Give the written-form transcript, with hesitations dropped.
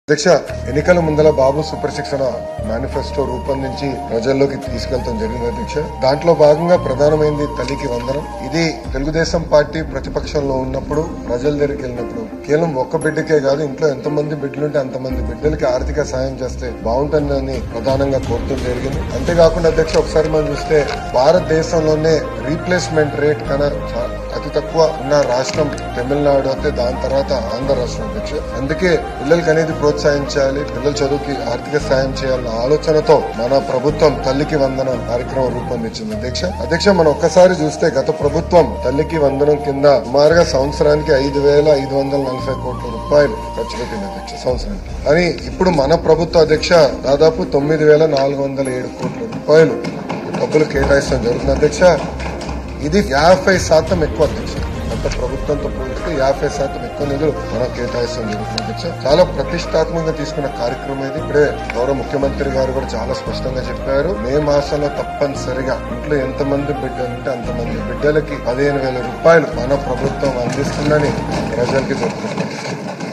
అధ్యక్ష, ఎన్నికల ముందల బాబు సూపర్ శిక్షణ మేనిఫెస్టో రూపొందించి ప్రజల్లోకి తీసుకెళ్తాం జరిగింది అధ్యక్ష. దాంట్లో భాగంగా ప్రధానమైంది తల్లికి వందనం. ఇది తెలుగుదేశం పార్టీ ప్రతిపక్షంలో ఉన్నప్పుడు ప్రజల దగ్గరికి వెళ్ళినప్పుడు కేవలం ఒక్క బిడ్డకే కాదు, ఇంట్లో ఎంతమంది బిడ్డలుంటే అంతమంది బిడ్డలకి ఆర్థిక సాయం చేస్తే బాగుంటుందని ప్రధానంగా కోరటం జరిగింది. అంతేకాకుండా అధ్యక్ష, ఒకసారి మనం చూస్తే భారతదేశంలోనే రీప్లేస్మెంట్ రేట్ కన్నా అతి తక్కువ ఉన్న రాష్ట్రం తమిళనాడు అయితే, దాని తర్వాత ఆంధ్ర రాష్ట్రం అధ్యక్ష. అందుకే పిల్లలకి అనేది ప్రోత్సహించాలి, పిల్లల చదువుకి ఆర్థిక సాయం చేయాలన్న ఆలోచనతో మన ప్రభుత్వం తల్లికి వందనం కార్యక్రమం రూపొందించింది అధ్యక్ష. మనం ఒక్కసారి చూస్తే గత ప్రభుత్వం తల్లికి వందనం కింద సుమారుగా సంవత్సరానికి 5,540 కోట్ల రూపాయలు ఖర్చు పెట్టింది అధ్యక్ష సంవత్సరానికి. అని ఇప్పుడు మన ప్రభుత్వ అధ్యక్ష దాదాపు 9,407 కోట్ల రూపాయలు డబ్బులు కేటాయిస్తాం జరుగుతుంది అధ్యక్ష. ఇది 50% ఎక్కువ అధ్యక్ష. గత ప్రభుత్వంతో పోలిస్తే 50% ఎక్కువ నిధులు మనం కేటాయిస్తాం జరుగుతుంది అధ్యక్ష. చాలా ప్రతిష్టాత్మకంగా తీసుకున్న కార్యక్రమం ఇది. ఇప్పుడే గౌరవ ముఖ్యమంత్రి గారు కూడా చాలా స్పష్టంగా చెప్పారు, మే మాసంలో తప్పనిసరిగా ఇంట్లో ఎంతమంది బిడ్డలు ఉంటే అంతమంది బిడ్డలకి 15,000 రూపాయలు మన ప్రభుత్వం అందిస్తుందని ప్రజలకి చెప్తున్నారు.